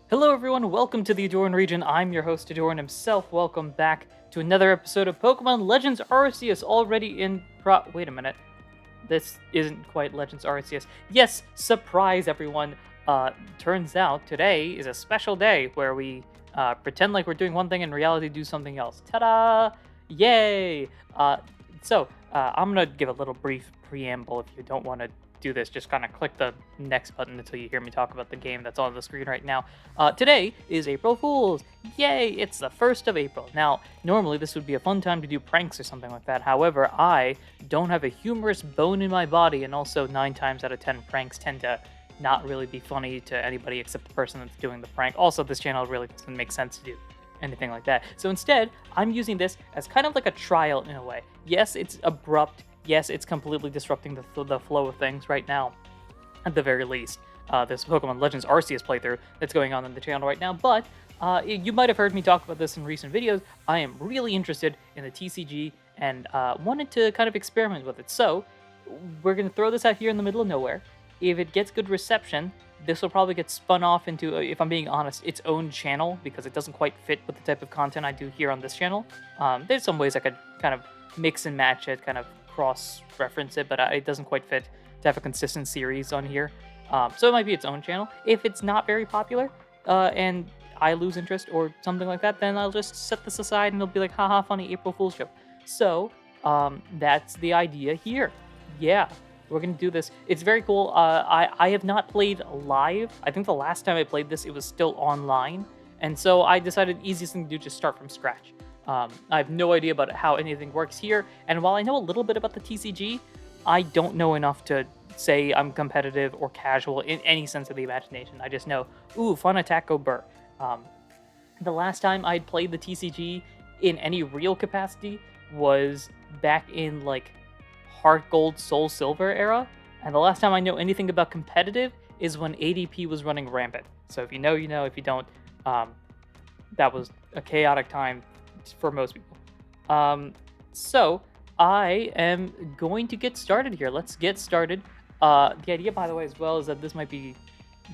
Hello everyone, welcome to the Adoran region. I'm your host, Adoran himself. Welcome back to another episode of Pokemon Legends Arceus, already in wait a minute. This isn't quite Legends Arceus. Yes, surprise everyone. Turns out today is a special day where we pretend like we're doing one thing and in reality do something else. Ta-da! Yay! I'm gonna give a little brief preamble. If you don't want to do this, just kind of click the next button until you hear me talk about the game that's on the screen right now. Today is April Fool's. Yay! It's the 1st of April. Now, normally this would be a fun time to do pranks or something like that. However, I don't have a humorous bone in my body, and also 9 times out of 10 pranks tend to not really be funny to anybody except the person that's doing the prank. Also, this channel really doesn't make sense to do anything like that. So instead, I'm using this as kind of like a trial in a way. Yes, it's abrupt. Yes, it's completely disrupting the flow of things right now, at the very least. This Pokemon Legends Arceus playthrough that's going on the channel right now, but you might have heard me talk about this in recent videos. I am really interested in the TCG and wanted to kind of experiment with it. So we're going to throw this out here in the middle of nowhere. If it gets good reception, this will probably get spun off into, if I'm being honest, its own channel, because it doesn't quite fit with the type of content I do here on this channel. There's some ways I could kind of mix and match it, kind of cross-reference it, but it doesn't quite fit to have a consistent series on here. So it might be its own channel. If it's not very popular and I lose interest or something like that, then I'll just set this aside and it'll be like, haha, funny April Fool's joke. So that's the idea here. Yeah, we're going to do this. It's very cool. I have not played live. I think the last time I played this, it was still online. And so I decided the easiest thing to do is just start from scratch. I have no idea about how anything works here, and while I know a little bit about the TCG, I don't know enough to say I'm competitive or casual in any sense of the imagination. I just know, ooh, fun attack, go burr. The last time I'd played the TCG in any real capacity was back in, like, Heart Gold, Soul Silver era, and the last time I know anything about competitive is when ADP was running rampant. So if you know, you know. If you don't, that was a chaotic time for most people. So I am going to get started here. Let's get started. The idea, by the way, as well, is that this might be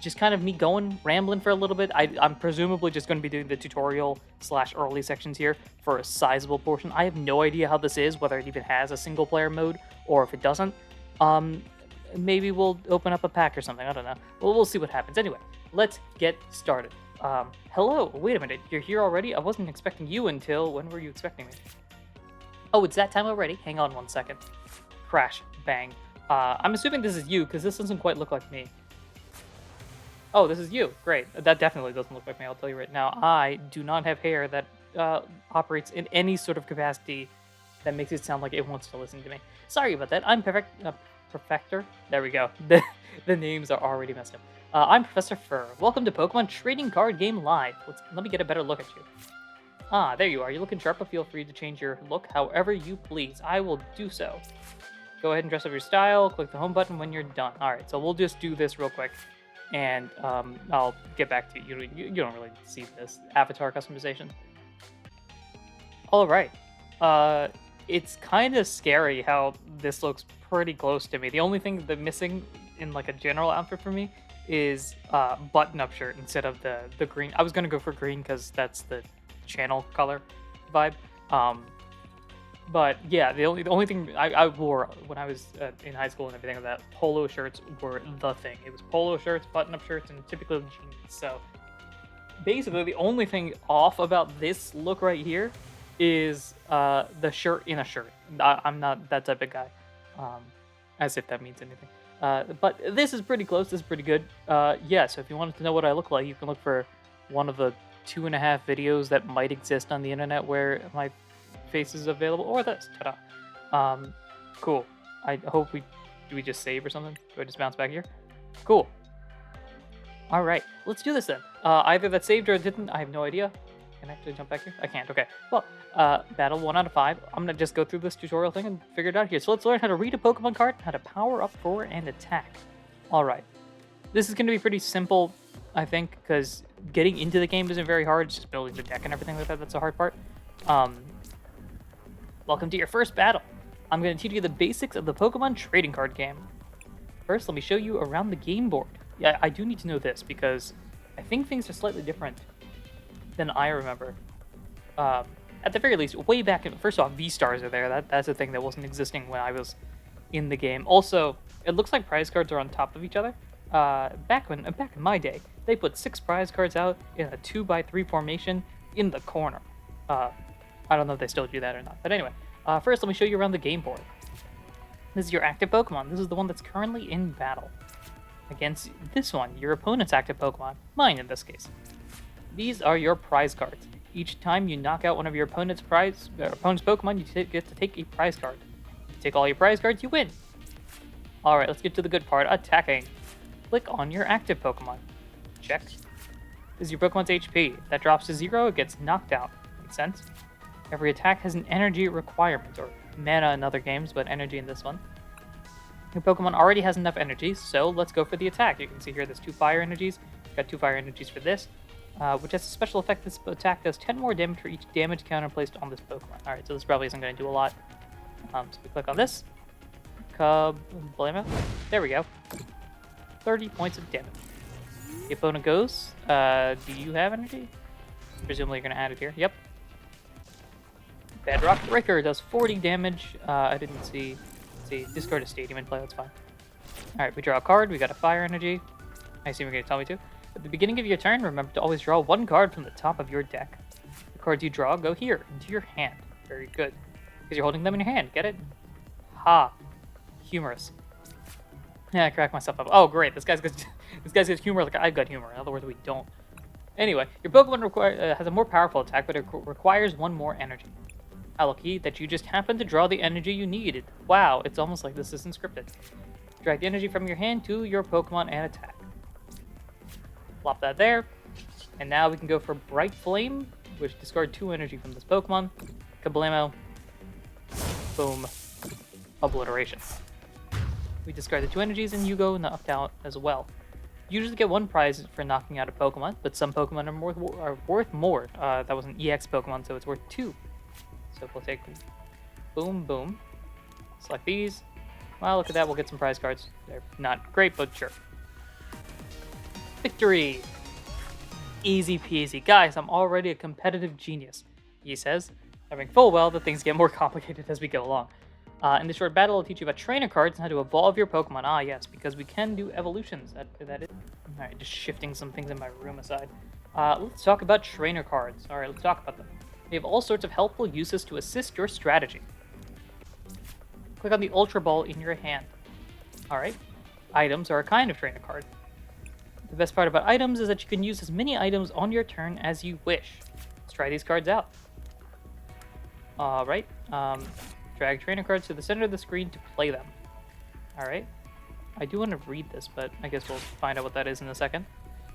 just kind of me rambling for a little bit. I'm presumably just going to be doing the tutorial / early sections here for a sizable portion. I have no idea how this is, whether it even has a single player mode or if it doesn't. Maybe we'll open up a pack or something. I don't know. Well, we'll see what happens. Anyway, let's get started. Hello. Wait a minute. You're here already? I wasn't expecting you until... When were you expecting me? Oh, it's that time already? Hang on 1 second. Crash. Bang. I'm assuming this is you, because this doesn't quite look like me. Oh, this is you. Great. That definitely doesn't look like me, I'll tell you right now. I do not have hair that operates in any sort of capacity that makes it sound like it wants to listen to me. Sorry about that. I'm Perfector. There we go. The names are already messed up. I'm Professor Fur. Welcome to Pokemon Trading Card Game Live. Let me get a better look at you. Ah, there you are. You're looking sharp, but feel free to change your look however you please. I will do so. Go ahead and dress up your style. Click the home button when you're done. All right, so we'll just do this real quick, and I'll get back to you. You don't really see this. Avatar customization. All right. It's kind of scary how this looks pretty close to me. The only thing that's missing in like a general outfit for me is button-up shirt instead of the green. I was gonna go for green because that's the channel color vibe. But yeah, the only thing I wore when I was in high school and everything like that, polo shirts were the thing. It was polo shirts, button-up shirts, and typically jeans. So basically, the only thing off about this look right here is the shirt in a shirt. I'm not that type of guy, as if that means anything. But this is pretty close. This is pretty good. Yeah, so if you wanted to know what I look like, you can look for one of the 2.5 videos that might exist on the internet where my face is available, or this. Ta-da. Cool. I hope do we just save or something? Do I just bounce back here? Cool. All right, let's do this then. Either that saved or it didn't. I have no idea. Can I actually jump back here? I can't. Okay. Well, battle 1 out of 5. I'm going to just go through this tutorial thing and figure it out here. So let's learn how to read a Pokemon card, how to power up for and attack. All right. This is going to be pretty simple, I think, because getting into the game isn't very hard. It's just building the deck and everything like that. That's the hard part. Welcome to your first battle. I'm going to teach you the basics of the Pokemon trading card game. First, let me show you around the game board. Yeah, I do need to know this because I think things are slightly different than I remember. At the very least, way back in, first off, V-stars are there. That's a thing that wasn't existing when I was in the game. Also, it looks like prize cards are on top of each other. Back in my day, they put 6 prize cards out in a 2x3 formation in the corner. I don't know if they still do that or not. But anyway, first let me show you around the game board. This is your active Pokemon. This is the one that's currently in battle against this one, your opponent's active Pokemon, mine in this case. These are your prize cards. Each time you knock out one of your opponent's Pokemon, you get to take a prize card. If you take all your prize cards, you win. Alright, let's get to the good part, attacking. Click on your active Pokemon. Check. This is your Pokemon's HP. If that drops to 0, it gets knocked out. Makes sense? Every attack has an energy requirement, or mana in other games, but energy in this one. Your Pokemon already has enough energy, so let's go for the attack. You can see here there's 2 fire energies. We've got 2 fire energies for this, which has a special effect. This attack does 10 more damage for each damage counter placed on this Pokemon. Alright, so this probably isn't going to do a lot. So we click on this. Kablamo. There we go. 30 points of damage. The opponent goes. Do you have energy? Presumably you're going to add it here. Yep. Bedrock Breaker does 40 damage. I didn't see. Let's see. Discard a stadium and play. That's fine. Alright, we draw a card. We got a fire energy. I assume you're going to tell me to. At the beginning of your turn, remember to always draw 1 card from the top of your deck. The cards you draw go here, into your hand. Very good. Because you're holding them in your hand. Get it? Ha. Humorous. Yeah, I cracked myself up. Oh, great. This guy's got humor like I've got humor. In other words, we don't. Anyway, your Pokemon has a more powerful attack, but it requires 1 more energy. How lucky that you just happened to draw the energy you needed. Wow, it's almost like this isn't scripted. Drag the energy from your hand to your Pokemon and attack. Plop that there. And now we can go for Bright Flame, which discard 2 energy from this Pokemon. Kablamo. Boom. Obliteration. We discard the 2 energies and you go knocked out as well. You usually get 1 prize for knocking out a Pokemon, but some Pokemon are worth more. That was an EX Pokemon, so it's worth 2. So we'll take boom, boom. Select these. Well, look at that. We'll get some prize cards. They're not great, but sure. Victory! Easy peasy. Guys, I'm already a competitive genius, he says, knowing full well that things get more complicated as we go along. In this short battle, I'll teach you about trainer cards and how to evolve your Pokemon. Ah, yes, because we can do evolutions. That is. Alright, just shifting some things in my room aside. Let's talk about trainer cards. Alright, let's talk about them. They have all sorts of helpful uses to assist your strategy. Click on the Ultra Ball in your hand. Alright, items are a kind of trainer card. The best part about items is that you can use as many items on your turn as you wish. Let's try these cards out. Alright, drag trainer cards to the center of the screen to play them. Alright, I do want to read this, but I guess we'll find out what that is in a second.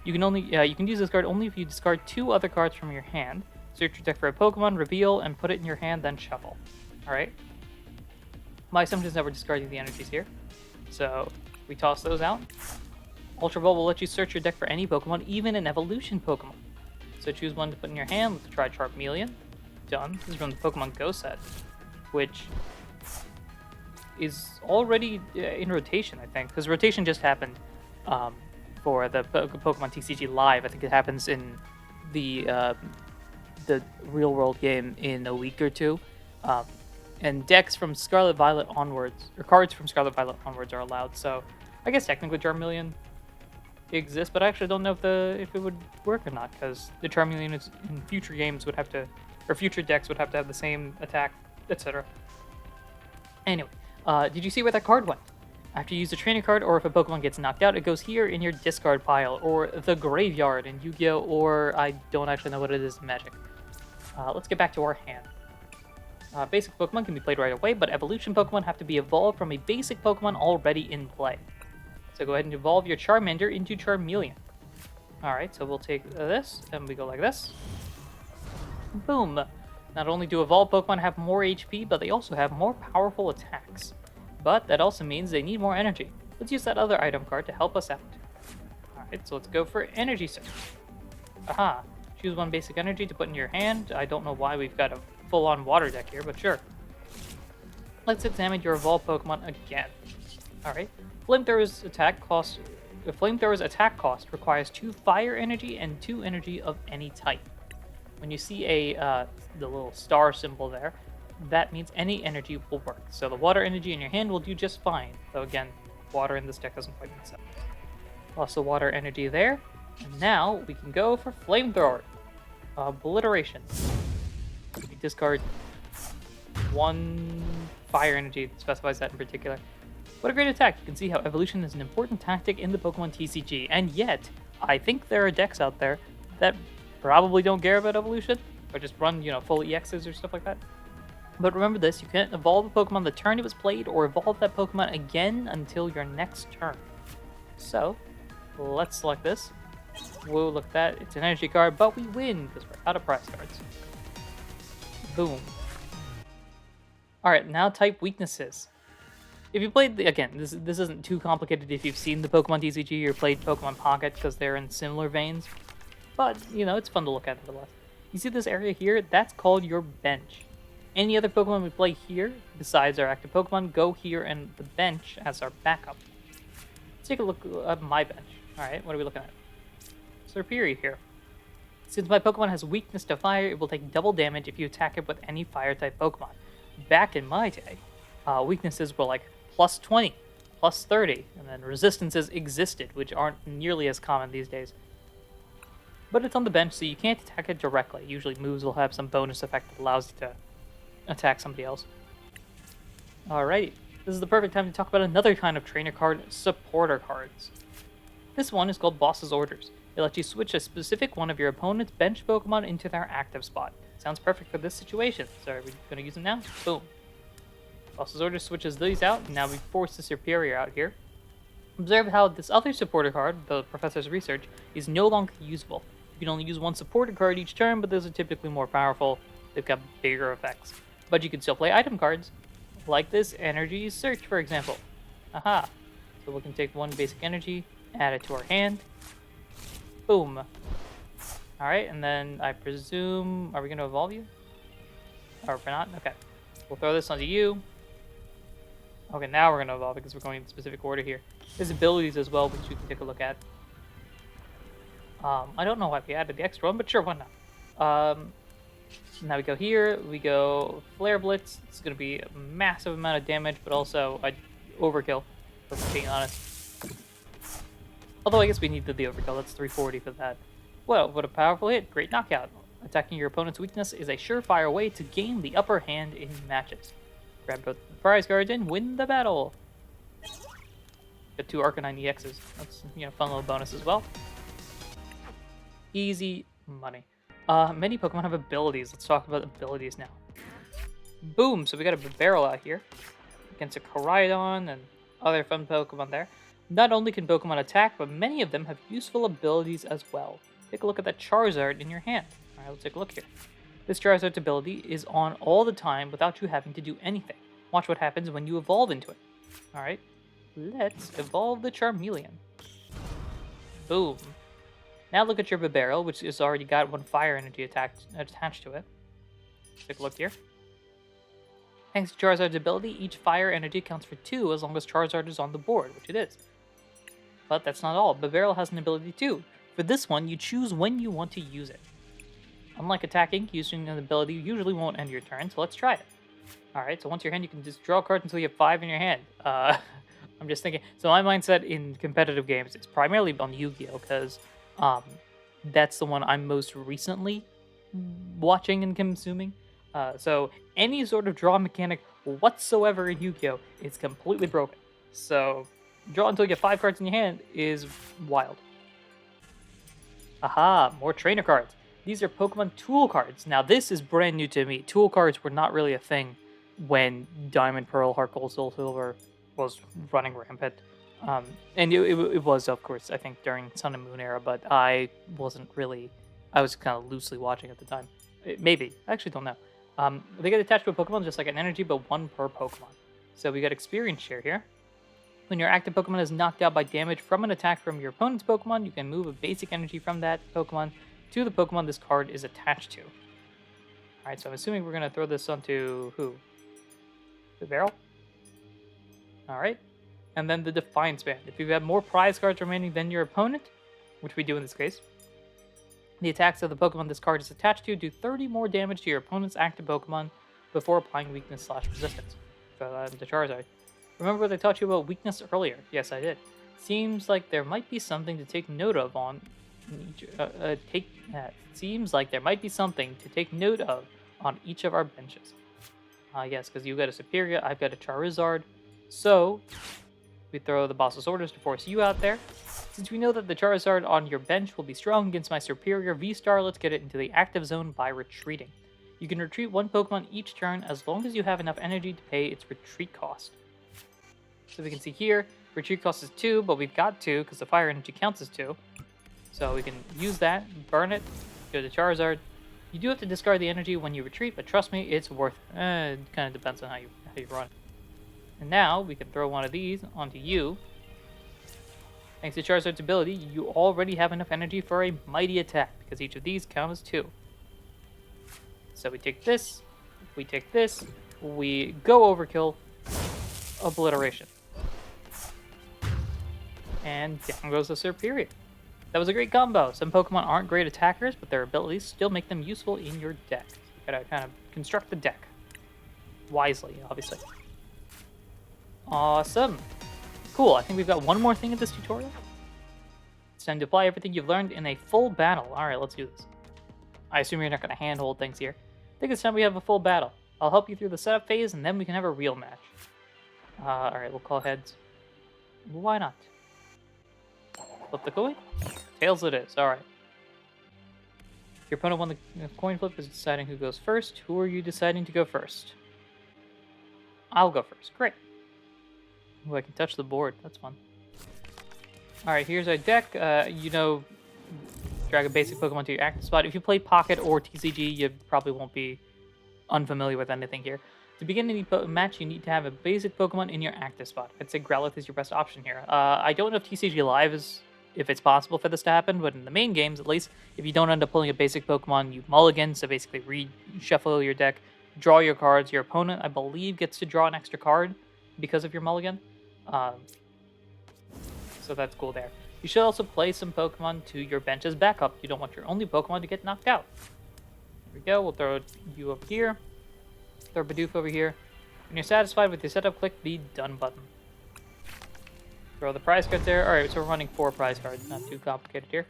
You can use this card only if you discard 2 other cards from your hand. Search your deck for a Pokemon, reveal, and put it in your hand, then shuffle. Alright. My assumption is that we're discarding the energies here. So, we toss those out. Ultra Ball will let you search your deck for any Pokemon, even an evolution Pokemon. So choose one to put in your hand. Let's try Charmeleon. Done. This is from the Pokemon Go set, which is already in rotation, I think. Because rotation just happened for the Pokemon TCG Live. I think it happens in the real world game in a week or 2. And decks from Scarlet Violet onwards, or cards from Scarlet Violet onwards are allowed. So I guess technically Charmeleon exists, but I actually don't know if it would work or not, because the Charmeleon is, in future games would have to, or future decks would have to have the same attack, etc. Anyway, did you see where that card went? After you use a trainer card, or if a Pokemon gets knocked out, it goes here in your discard pile, or the graveyard in Yu-Gi-Oh!, or I don't actually know what it is in Magic. Let's get back to our hand. Basic Pokemon can be played right away, but evolution Pokemon have to be evolved from a basic Pokemon already in play. So go ahead and evolve your Charmander into Charmeleon. Alright, so we'll take this, and we go like this. Boom! Not only do evolved Pokemon have more HP, but they also have more powerful attacks. But that also means they need more energy. Let's use that other item card to help us out. Alright, so let's go for Energy Search. Aha! Choose 1 basic energy to put in your hand. I don't know why we've got a full-on water deck here, but sure. Let's examine your evolved Pokemon again. Alright. Flamethrower's attack costs a flamethrower's attack cost requires 2 fire energy and 2 energy of any type. When you see the little star symbol there, that means any energy will work. So the water energy in your hand will do just fine. Though again, water in this deck doesn't quite make sense. Also water energy there. And now we can go for flamethrower. Obliteration. We discard 1 fire energy that specifies that in particular. What a great attack! You can see how evolution is an important tactic in the Pokemon TCG, and yet, I think there are decks out there that probably don't care about evolution, or just run, full EXs or stuff like that. But remember this, you can't evolve a Pokemon the turn it was played, or evolve that Pokemon again until your next turn. So, let's select this. Whoa, look at that, it's an energy card, but we win, because we're out of prize cards. Boom. Alright, now type weaknesses. If you played, again, this isn't too complicated if you've seen the Pokemon TCG or played Pokemon Pocket, because they're in similar veins. But, it's fun to look at nonetheless. You see this area here? That's called your bench. Any other Pokemon we play here, besides our active Pokemon, go here and the bench as our backup. Let's take a look at my bench. Alright, what are we looking at? Serperior here. Since my Pokemon has weakness to fire, it will take double damage if you attack it with any fire-type Pokemon. Back in my day, weaknesses were like plus 20, plus 30, and then resistances existed, which aren't nearly as common these days. But it's on the bench, so you can't attack it directly. Usually moves will have some bonus effect that allows you to attack somebody else. Alrighty, this is the perfect time to talk about another kind of trainer card, supporter cards. This one is called Boss's Orders. It lets you switch a specific one of your opponent's bench Pokemon into their active spot. Sounds perfect for this situation, so are we going to use them now? Boom. Boss's Orders switches these out, and now we force the Serperior out here. Observe how this other supporter card, the Professor's Research, is no longer usable. You can only use 1 supporter card each turn, but those are typically more powerful. They've got bigger effects. But you can still play item cards, like this Energy Search, for example. Aha! So we can take 1 basic energy, add it to our hand. Boom. Alright, and then I presume... Are we going to evolve you? Or if we're not? Okay. We'll throw this onto you. Okay, now we're going to evolve because we're going in specific order here. There's abilities as well, which you can take a look at. I don't know why we added the extra one, but sure, why not? Now we go here, we go Flare Blitz. It's going to be a massive amount of damage, but also overkill, if I'm being honest. Although I guess we needed the overkill, that's 340 for that. Well, what a powerful hit, great knockout. Attacking your opponent's weakness is a surefire way to gain the upper hand in matches. Grab both the prize cards and win the battle. Get 2 Arcanine EXs. That's, fun little bonus as well. Easy money. Many Pokemon have abilities. Let's talk about abilities now. Boom! So we got a barrel out here against a Koraidon and other fun Pokemon there. Not only can Pokemon attack, but many of them have useful abilities as well. Take a look at that Charizard in your hand. Alright, let's take a look here. This Charizard's ability is on all the time without you having to do anything. Watch what happens when you evolve into it. Alright, let's evolve the Charmeleon. Boom. Now look at your Bibarel, which has already got 1 fire energy attached to it. Take a look here. Thanks to Charizard's ability, each fire energy counts for 2 as long as Charizard is on the board, which it is. But that's not all. Bibarel has an ability too. For this one, you choose when you want to use it. Unlike attacking, using an ability usually won't end your turn, so let's try it. Alright, so once you're hand, you can just draw cards until you have 5 in your hand. I'm just thinking, so my mindset in competitive games is primarily on Yu-Gi-Oh! Because that's the one I'm most recently watching and consuming. So any sort of draw mechanic whatsoever in Yu-Gi-Oh! Is completely broken. So draw until you get 5 cards in your hand is wild. Aha, more trainer cards. These are Pokemon tool cards. Now this is brand new to me. Tool cards were not really a thing when Diamond, Pearl, Heart Gold, Soul Silver was running rampant. And it was, of course, I think during Sun and Moon era, but I wasn't really... I was kind of loosely watching at the time. Maybe. I actually don't know. They get attached to a Pokemon just like an energy, but 1 per Pokemon. So we got Experience Share here. When your active Pokemon is knocked out by damage from an attack from your opponent's Pokemon, you can move a basic energy from that Pokemon to the Pokemon this card is attached to. Alright, so I'm assuming we're going to throw this onto who? The barrel? Alright. And then the Defiance Band. If you have more prize cards remaining than your opponent, which we do in this case, the attacks of the Pokemon this card is attached to do 30 more damage to your opponent's active Pokemon before applying weakness/resistance. So the Charizard. Remember what I taught you about weakness earlier? Yes, I did. Seems like there might be something to take note of on seems like there might be something to take note of on each of our benches. Yes, because you got a Superior, I've got a Charizard. So we throw the boss's orders to force you out there. Since we know that the Charizard on your bench will be strong against my Superior V-Star, let's get it into the active zone by retreating. You can retreat one Pokemon each turn as long as you have enough energy to pay its retreat cost. So we can see here, retreat cost is 2, but we've got 2 because the fire energy counts as 2. So we can use that, burn it, go to Charizard. You do have to discard the energy when you retreat, but trust me, it's worth it. It kind of depends on how you run it. And now we can throw one of these onto you. Thanks to Charizard's ability, you already have enough energy for a mighty attack, because each of these count as 2. So we take this, we take this, we go overkill, obliteration. And down goes the Superior. That was a great combo. Some Pokemon aren't great attackers, but their abilities still make them useful in your deck. You gotta kind of construct the deck wisely, obviously. Awesome. Cool, I think we've got one more thing in this tutorial. It's time to apply everything you've learned in a full battle. Alright, let's do this. I assume you're not going to handhold things here. I think it's time we have a full battle. I'll help you through the setup phase, and then we can have a real match. Alright, we'll call heads. Why not? Flip the coin? Tails it is, alright. Your opponent won the coin flip is deciding who goes first. Who are you deciding to go first? I'll go first. Great. Ooh, I can touch the board. That's fun. Alright, here's our deck. Drag a basic Pokemon to your active spot. If you play Pocket or TCG, you probably won't be unfamiliar with anything here. To begin any match, you need to have a basic Pokemon in your active spot. I'd say Growlithe is your best option here. I don't know if TCG Live is, if it's possible for this to happen, but in the main games, at least, if you don't end up pulling a basic Pokemon, you mulligan, so basically reshuffle your deck, draw your cards. Your opponent, I believe, gets to draw an extra card because of your mulligan. So that's cool there. You should also play some Pokemon to your bench as backup. You don't want your only Pokemon to get knocked out. There we go. We'll throw you over here. Throw Bidoof over here. When you're satisfied with your setup, click the Done button. Throw the prize cards there. Alright, so we're running 4 prize cards. Not too complicated here.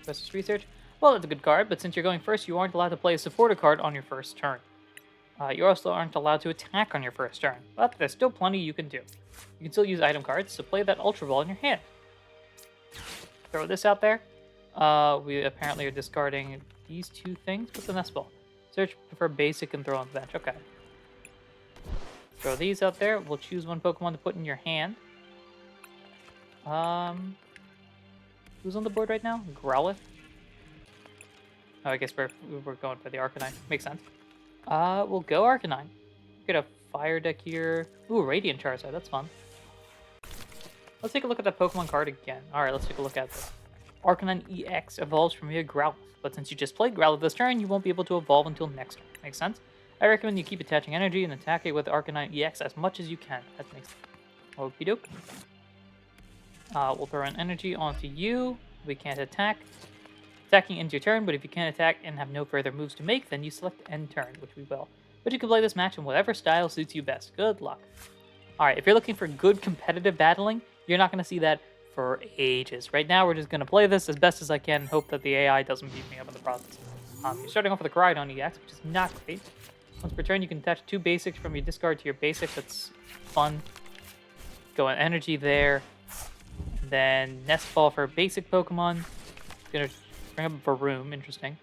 Versus Research. Well, that's a good card, but since you're going first, you aren't allowed to play a supporter card on your first turn. You also aren't allowed to attack on your first turn, but there's still plenty you can do. You can still use item cards, so play that Ultra Ball in your hand. Throw this out there. We apparently are discarding these 2 things. What's the Nest Ball? Search for basic and throw on the bench. Okay. Throw these out there. We'll choose one Pokemon to put in your hand. Who's on the board right now? Growlithe? Oh, I guess we're going for the Arcanine. Makes sense. We'll go Arcanine. Get a fire deck here. Ooh, Radiant Charizard. That's fun. Let's take a look at that Pokemon card again. Alright, let's take a look at this. Arcanine EX evolves from your Growlithe. But since you just played Growlithe this turn, you won't be able to evolve until next turn. Makes sense? I recommend you keep attaching energy and attack it with Arcanine EX as much as you can. That makes sense. Okie doke. We'll throw an energy onto you. We can't attack. Attacking ends your turn, but if you can't attack and have no further moves to make, then you select end turn, which we will. But you can play this match in whatever style suits you best. Good luck. Alright, if you're looking for good competitive battling, you're not going to see that for ages. Right now, we're just going to play this as best as I can and hope that the AI doesn't beat me up in the process. You're starting off with a Koraidon EX, which is not great. Once per turn, you can attach 2 basics from your discard to your basic. That's fun. Go on energy there. And then Nest Ball for basic Pokemon. Gonna bring up Varoom. Interesting.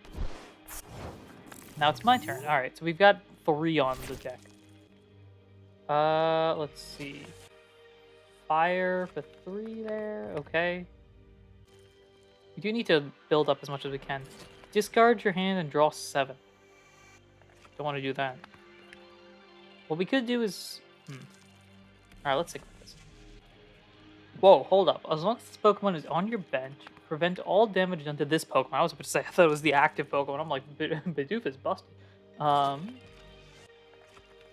Now it's my turn. Alright, so we've got 3 on the deck. Let's see. Fire for 3 there. Okay. We do need to build up as much as we can. Discard your hand and draw 7. Don't want to do that. What we could do is... Alright, let's think about this. Whoa, hold up. As long as this Pokemon is on your bench, prevent all damage done to this Pokemon. I was about to say, I thought it was the active Pokemon. I'm like, Bidoof is busted.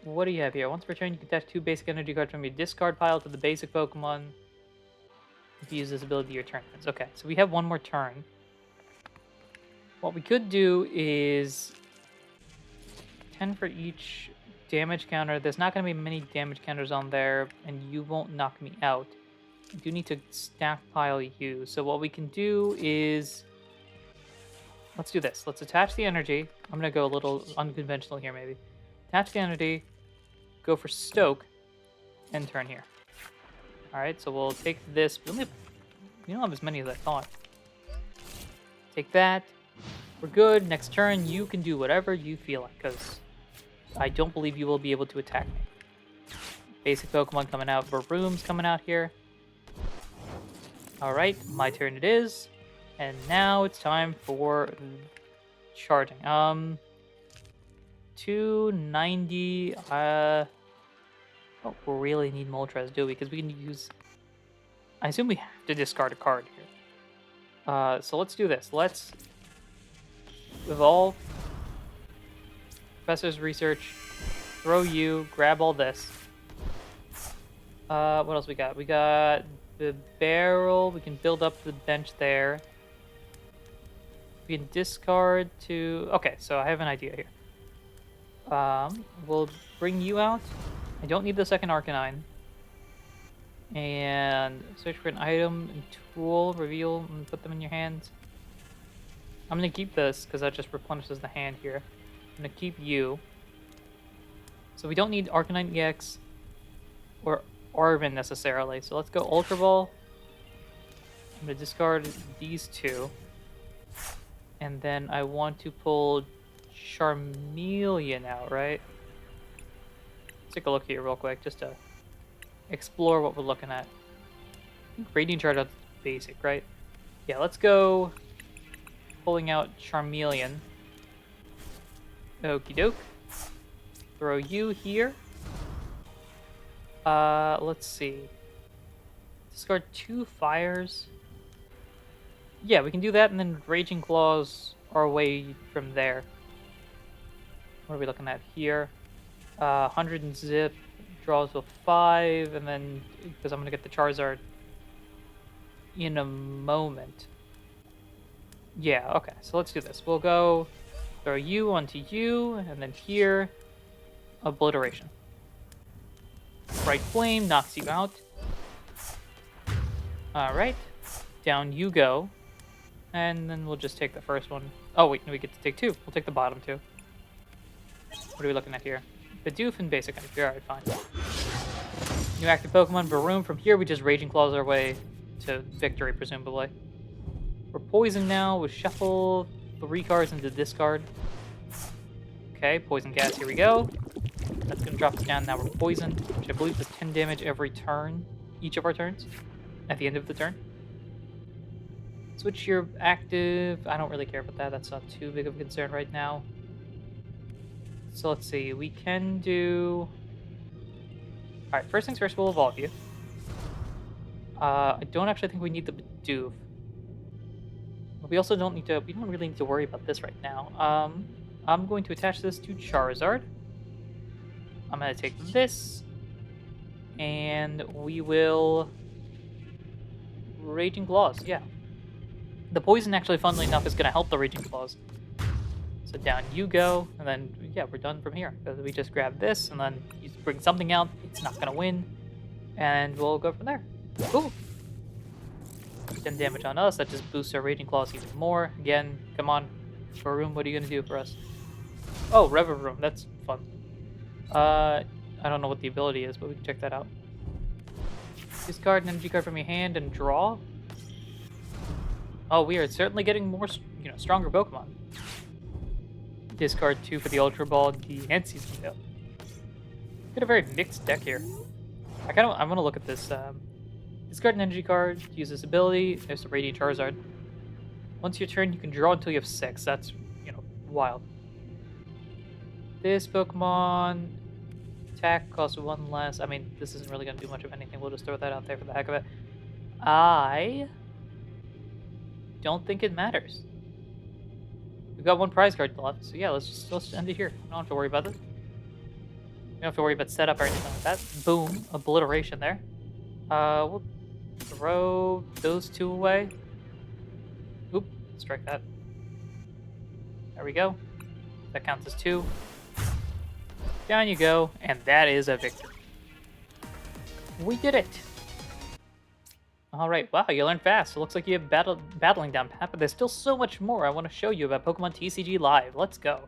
what do you have here? Once per turn, you can attach 2 basic energy cards from your discard pile to the basic Pokemon. If you use this ability, your turn ends. Okay, so we have one more turn. What we could do is 10 for each damage counter. There's not going to be many damage counters on there, and you won't knock me out. I do need to stockpile you. So what we can do is... let's do this. Let's attach the energy. I'm going to go a little unconventional here, maybe. Attach the energy, go for Stoke, and turn here. Alright, so we'll take this. We don't have as many as I thought. Take that. We're good. Next turn, you can do whatever you feel like, because I don't believe you will be able to attack me. Basic Pokemon coming out. Varoom's coming out here. Alright, my turn it is. And now it's time for charging. 290. Don't really need Moltres, do we? Because we can use... I assume we have to discard a card here. So let's do this. Let's evolve. Professor's Research. Throw you. Grab all this. What else we got? We got the barrel. We can build up the bench there. We can discard to... okay, so I have an idea here. We'll bring you out. I don't need the second Arcanine. And search for an item and tool, reveal, and put them in your hands. I'm going to keep this because that just replenishes the hand here. I'm going to keep you. So we don't need Arcanine EX or Arven necessarily. So let's go Ultra Ball. I'm going to discard these two. And then I want to pull Charmeleon out, right? Let's take a look here real quick, just to explore what we're looking at. I think Radiant Charge is basic, right? Yeah, let's go pulling out Charmeleon. Okie doke. Throw you here. Let's see. Discard 2 fires. Yeah, we can do that, and then Raging Claws our way from there. What are we looking at here? 100 and zip, draws with 5, and then, because I'm going to get the Charizard in a moment. Yeah, okay, so let's do this. We'll go throw you onto you, and then here, Obliteration. Bright Flame knocks you out. Alright, down you go. And then we'll just take the first one. Oh wait, no, we get to take 2. We'll take the bottom 2. What are we looking at here? Bidoof and basic energy. Alright, fine. New active Pokemon, Varoom. From here, we just Raging Claws our way to victory, presumably. We're poisoned now. We shuffle 3 cards into discard. Okay, Poison Gas, here we go. That's going to drop us down. Now we're poisoned, which I believe does 10 damage every turn. Each of our turns. At the end of the turn. Switch your active. I don't really care about that. That's not too big of a concern right now. So let's see, we can do... alright, first things first, we'll evolve you. I don't actually think we need the Bidoof. But we also don't need to... we don't really need to worry about this right now. I'm going to attach this to Charizard. I'm going to take this. And we will... Raging Claws, yeah. The poison, actually, funnily enough, is going to help the Raging Claws. So down you go, and then, yeah, we're done from here. Because we just grab this, and then you bring something out, it's not going to win, and we'll go from there. Ooh! 10 damage on us, that just boosts our Raging Claws even more. Again, come on, Varoom, what are you going to do for us? Oh, Reveroom, that's fun. I don't know what the ability is, but we can check that out. Discard an energy card from your hand and draw. Oh, we are certainly getting more, stronger Pokemon. Discard 2 for the Ultra Ball, the Anseason Bill. Got a very mixed deck here. I want to look at this. Discard an energy card, use this ability. There's the Radiant Charizard. Once your turn, you can draw until you have 6. That's, wild. This Pokemon attack costs 1 less. I mean, this isn't really going to do much of anything. We'll just throw that out there for the heck of it. I don't think it matters. We've got 1 prize card left, so yeah, let's end it here. I don't have to worry about this. don't have to worry about setup or anything like that. Boom, obliteration there. We'll throw those two away. Oop, strike that. There we go. That counts as 2. Down you go, and that is a victory. We did it! Alright, wow, you learned fast. It looks like you have battling down pat, but there's still so much more I want to show you about Pokemon TCG Live. Let's go.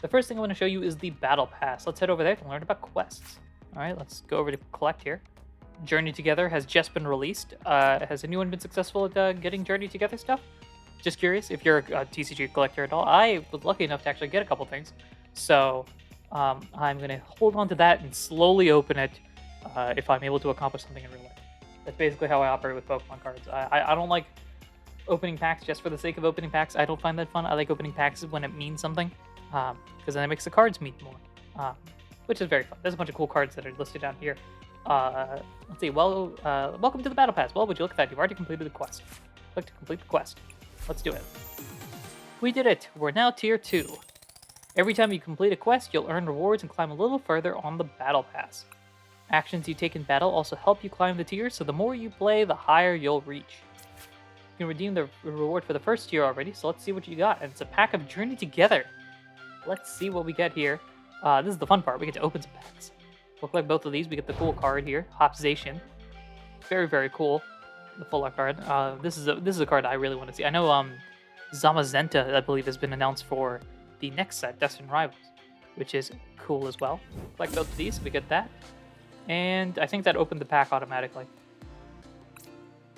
The first thing I want to show you is the Battle Pass. Let's head over there to learn about quests. Alright, let's go over to Collect here. Journey Together has just been released. Has anyone been successful at getting Journey Together stuff? Just curious, if you're a TCG collector at all. I was lucky enough to actually get a couple things. So, I'm going to hold on to that and slowly open it if I'm able to accomplish something in real life. That's basically how I operate with Pokemon cards. I don't like opening packs just for the sake of opening packs. I don't find that fun. I like opening packs when it means something, because then it makes the cards mean more, which is very fun. There's a bunch of cool cards that are listed down here. Let's see. Well, welcome to the Battle Pass. Well, would you look at that? You've already completed the quest. Click to complete the quest. Let's do it. We did it. We're now Tier 2. Every time you complete a quest, you'll earn rewards and climb a little further on the Battle Pass. Actions you take in battle also help you climb the tiers, so the more you play, the higher you'll reach. You can redeem the reward for the first tier already, so let's see what you got. And it's a pack of Journey Together. Let's see what we get here. This is the fun part. We get to open some packs. Look like both of these. We get the cool card here, Hopzation. Very, very cool. The full art card. This is a card I really want to see. I know Zamazenta, I believe, has been announced for the next set, Destined Rivals, which is cool as well. Like both of these, we get that. And I think that opened the pack automatically.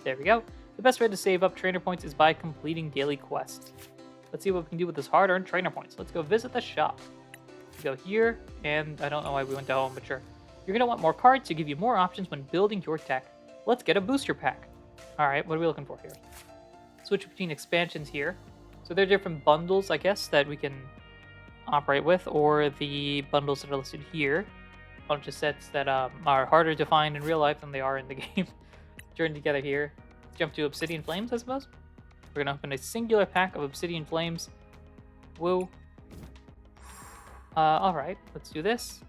There we go. The best way to save up trainer points is by completing daily quests. Let's see what we can do with this hard-earned trainer points. Let's go visit the shop. We go here, and I don't know why we went to home, but sure. You're going to want more cards to give you more options when building your deck. Let's get a booster pack. Alright, what are we looking for here? Switch between expansions here. So there are different bundles, I guess, that we can operate with, or the bundles that are listed here. Bunch of sets that are harder to find in real life than they are in the game. Journey Together here. Let's jump to Obsidian Flames, I suppose. We're going to open a singular pack of Obsidian Flames. Woo. Alright, let's do this.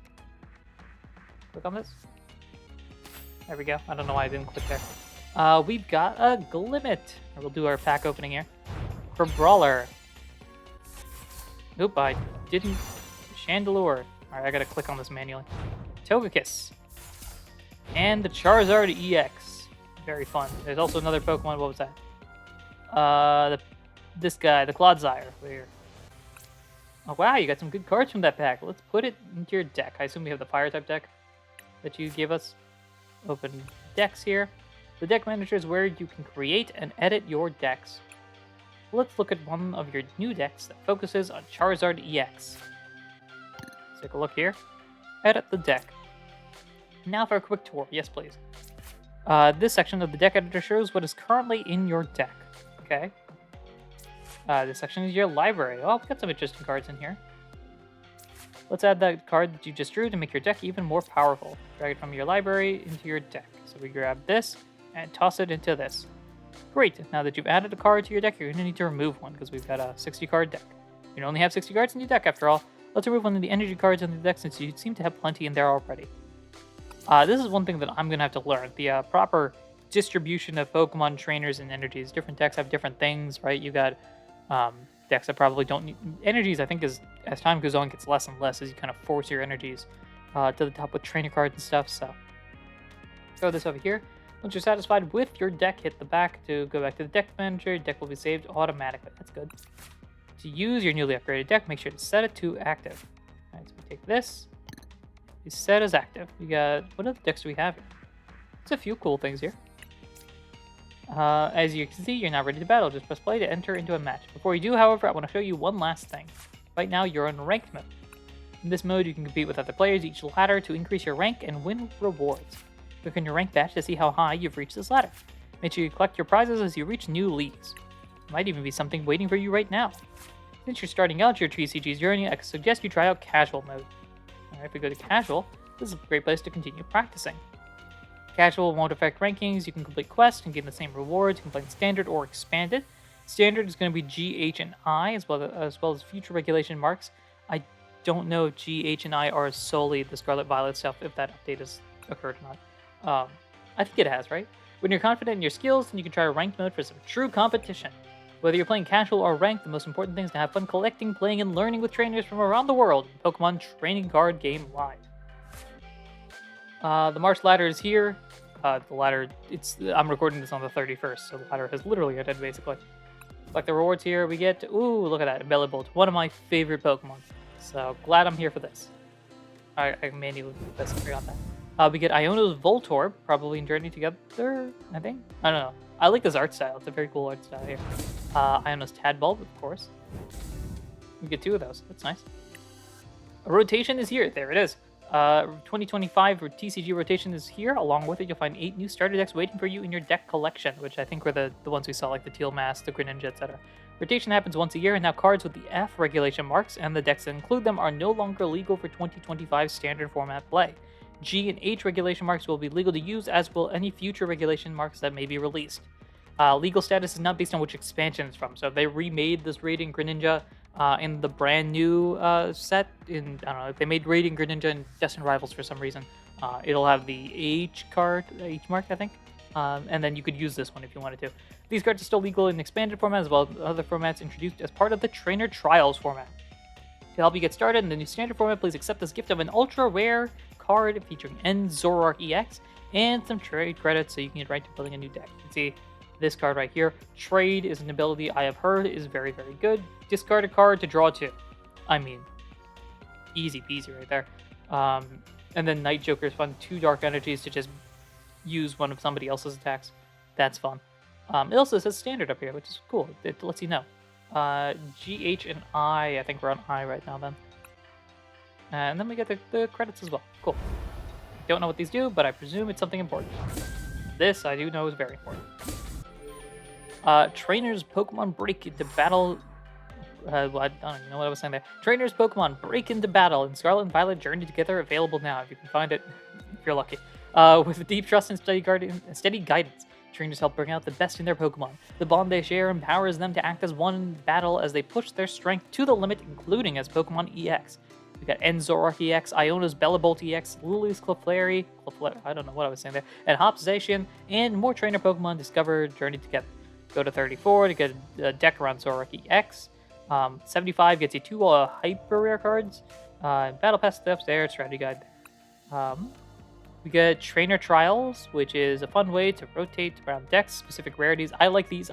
Click on this. There we go. I don't know why I didn't click there. We've got a Glimmet. We'll do our pack opening here. For Brawler. Nope, I didn't. Chandelure. Alright, I gotta click on this manually. Togekiss. And the Charizard EX. Very fun. There's also another Pokemon. What was that? This guy, the Clodsire. Here. Oh, wow, you got some good cards from that pack. Let's put it into your deck. I assume we have the Fire-type deck that you gave us. Open decks here. The deck manager is where you can create and edit your decks. Let's look at one of your new decks that focuses on Charizard EX. Let's take a look here. Edit the deck. Now for a quick tour. Yes, please. This section of the deck editor shows what is currently in your deck. Okay. This section is your library. Oh, we've got some interesting cards in here. Let's add that card that you just drew to make your deck even more powerful. Drag it from your library into your deck. So we grab this and toss it into this. Great. Now that you've added a card to your deck, you're going to need to remove one because we've got a 60 card deck. You can only have 60 cards in your deck after all. Let's remove one of the energy cards in the deck since you seem to have plenty in there already. This is one thing that I'm going to have to learn. The proper distribution of Pokemon trainers and energies. Different decks have different things, right? You got decks that probably don't need... Energies, I think, as time goes on, gets less and less as you kind of force your energies to the top with trainer cards and stuff, so... Throw this over here. Once you're satisfied with your deck, hit the back to go back to the deck manager. Your deck will be saved automatically. That's good. To use your newly upgraded deck, make sure to set it to active. Alright, so we take this. We set as active. We got... What other decks do we have here? There's a few cool things here. As you can see, you're now ready to battle. Just press play to enter into a match. Before you do, however, I want to show you one last thing. Right now, you're in ranked mode. In this mode, you can compete with other players each ladder to increase your rank and win rewards. Click on your rank badge to see how high you've reached this ladder. Make sure you collect your prizes as you reach new leagues. There might even be something waiting for you right now. Since you're starting out your TCG's journey, I suggest you try out casual mode. Alright, if we go to casual, this is a great place to continue practicing. Casual won't affect rankings, you can complete quests and gain the same rewards, you can play in standard or expanded. Standard is going to be G, H, and I, as well as future regulation marks. I don't know if G, H, and I are solely the Scarlet Violet stuff, if that update has occurred or not. I think it has, right? When you're confident in your skills, then you can try ranked mode for some true competition. Whether you're playing casual or ranked, the most important thing is to have fun collecting, playing, and learning with trainers from around the world in Pokemon Training Card Game Live. The March ladder is here. The ladder, I'm recording this on the 31st, so the ladder has literally ended, basically. Like the rewards here, we get, ooh, look at that, Bellibolt, one of my favorite Pokemon. So, glad I'm here for this. I manually disagree on that. We get Iono's Voltorb, probably in Journey Together, I think? I don't know. I like this art style. It's a very cool art style here. Iono's Tadbulb, of course. We get 2 of those. That's nice. A rotation is here. There it is. 2025 TCG rotation is here. Along with it, you'll find 8 new starter decks waiting for you in your deck collection, which I think were the ones we saw, like the Teal Mask, the Greninja, etc. Rotation happens once a year, and now cards with the F regulation marks and the decks that include them are no longer legal for 2025 standard format play. G and H regulation marks will be legal to use, as will any future regulation marks that may be released. Legal status is not based on which expansion it's from, so if they remade this Radiant Greninja in the brand new set, I don't know, if they made Radiant Greninja and Destined Rivals for some reason, it'll have the H card, H mark, I think, and then you could use this one if you wanted to. These cards are still legal in expanded format as well as other formats introduced as part of the Trainer Trials format. To help you get started in the new standard format, please accept this gift of an ultra rare card featuring N Zoroark EX and some trade credits so you can get right to building a new deck. You can see this card right here. Trade is an ability I have heard is very, very good. Discard a card to draw 2. I mean, easy peasy right there. And then Night Joker is fun. 2 Dark Energies to just use one of somebody else's attacks. That's fun. It also says standard up here, which is cool. It lets you know. G, H, and I think we're on I right now then. And then we get the credits as well. Cool. Don't know what these do, but I presume it's something important. This I do know is very important. Trainers Pokemon break into battle. Well, I don't even know what I was saying there. Trainers Pokemon break into battle in Scarlet and Violet Journey Together, available now if you can find it, if you're lucky. With deep trust and steady guidance, trainers help bring out the best in their Pokemon. The bond they share empowers them to act as one in battle as they push their strength to the limit, including as Pokemon EX. We got N Zoroark EX, Iono's Bellibolt EX, Lily's Clefairy, I don't know what I was saying there, and Hops Zacian, and more trainer Pokemon discovered Journey Together. Go to 34 to get a deck around Zoroark EX. 75 gets you 2 hyper rare cards. Battle Pass stuff's there, strategy guide. We get Trainer Trials, which is a fun way to rotate around decks, specific rarities. I like these.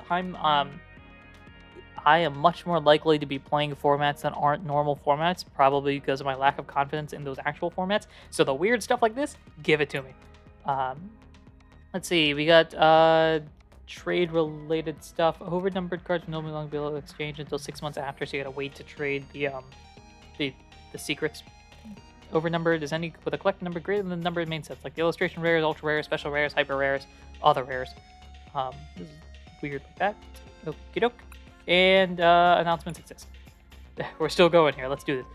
I am much more likely to be playing formats that aren't normal formats, probably because of my lack of confidence in those actual formats. So the weird stuff like this, give it to me. Let's see, we got trade-related stuff. Overnumbered cards will no longer be able to exchange until 6 months after, so you gotta wait to trade the secrets. Overnumbered is any with a collected number greater than the number of main sets, like the illustration rares, ultra rares, special rares, hyper rares, other rares. This is weird like that. Okie doke. And announcements exist. We're still going here. Let's do this.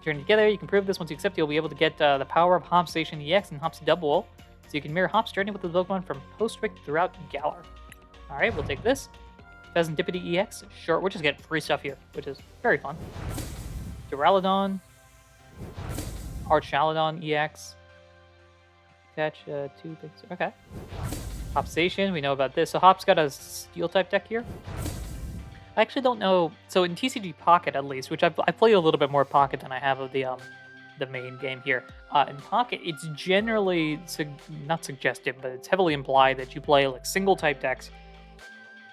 Journey Together. You can prove this. Once you accept, you'll be able to get the power of Hops Station EX and Hops Double, so you can mirror Hops' journey with the Pokemon from Postwick throughout Galar. All right, we'll take this. Pheasantipity EX. Sure, we're just getting free stuff here, which is very fun. Duraludon. Archaludon EX. Catch 2 things. Okay. Hops Station, we know about this. So Hops got a Steel type deck here. I actually don't know. So in TCG Pocket, at least, which I play a little bit more Pocket than I have of the main game here. In Pocket, it's generally not suggested, but it's heavily implied that you play like single type decks,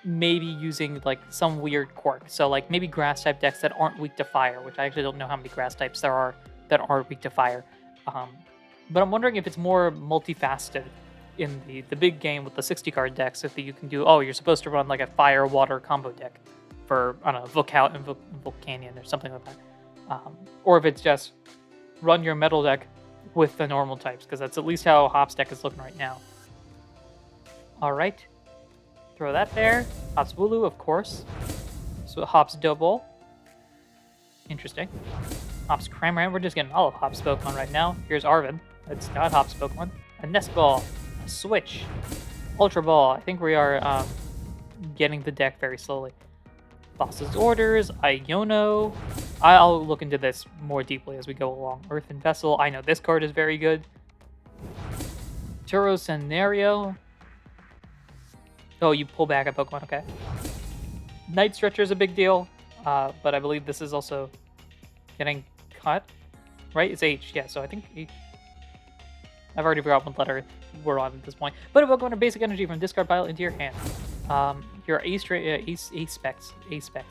maybe using like some weird quirk. So like maybe grass type decks that aren't weak to fire, which I actually don't know how many grass types there are that aren't weak to fire. But I'm wondering if it's more multifaceted in the big game with the 60 card decks. If you can do, you're supposed to run like a fire water combo deck for, I don't know, Volcanion and Volcanion or something like that. Or if it's just run your metal deck with the normal types, because that's at least how Hops deck is looking right now. All right. Throw that there. Hops Wooloo, of course. So Hops Double. Interesting. Hops Cramorant. We're just getting all of Hops Pokemon right now. Here's Arvin. It's not Hops Pokemon. A Nest Ball. A Switch. Ultra Ball. I think we are getting the deck very slowly. Boss's Orders. Iono. I'll look into this more deeply as we go along. Earthen Vessel. I know this card is very good. Turo Scenario. Oh, you pull back a Pokemon. Okay. Night Stretcher is a big deal, but I believe this is also getting cut. Right? It's H. Yeah, so I think H. I've already forgot what letter we're on at this point. But a Pokemon of basic energy from discard pile into your hand. Your Ace-Specs,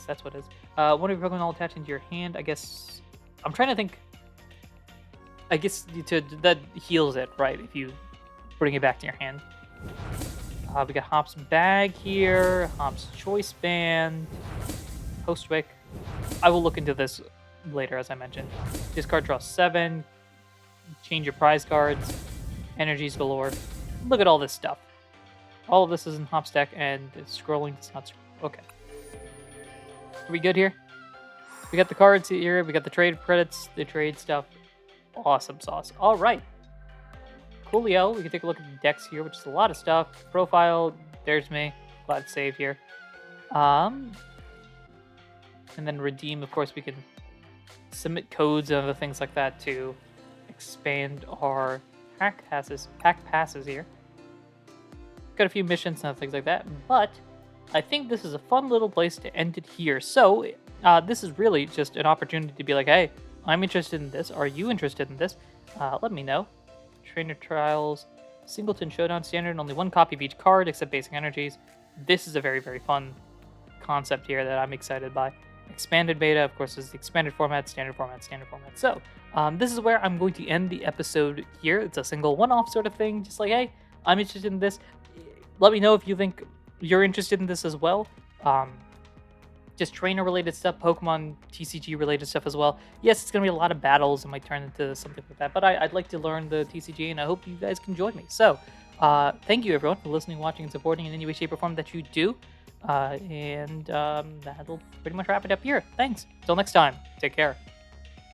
that's what it is. One of your Pokemon all attached into your hand. I guess I'm trying to think. I guess that heals it, right? If you bring it back to your hand. We got Hop's Bag here, Hop's Choice Band, Postwick. I will look into this later, as I mentioned. Discard, draw 7. Change your prize cards. Energies galore. Look at all this stuff. All of this is in Hop's deck, and scrolling does not scroll. Okay. Are we good here? We got the cards here. We got the trade credits, the trade stuff. Awesome sauce. All right. Coolio. We can take a look at the decks here, which is a lot of stuff. Profile. There's me. Glad to save here. And then redeem. Of course, we can submit codes and other things like that to expand our pack passes here. Got a few missions and things like that, but I think this is a fun little place to end it here. So this is really just an opportunity to be like, hey, I'm interested in this. Are you interested in this? Let me know. Trainer Trials, Singleton Showdown Standard, only one copy of each card except basic energies. This is a very, very fun concept here that I'm excited by. Expanded beta, of course, is the expanded format, standard format, standard format. So this is where I'm going to end the episode here. It's a single one-off sort of thing. Just like, hey, I'm interested in this. Let me know if you think you're interested in this as well. Just trainer-related stuff, Pokemon TCG-related stuff as well. Yes, it's going to be a lot of battles. It might turn into something like that. But I'd like to learn the TCG, and I hope you guys can join me. So thank you, everyone, for listening, watching, and supporting in any way, shape, or form that you do. That'll pretty much wrap it up here. Thanks. Until next time, take care.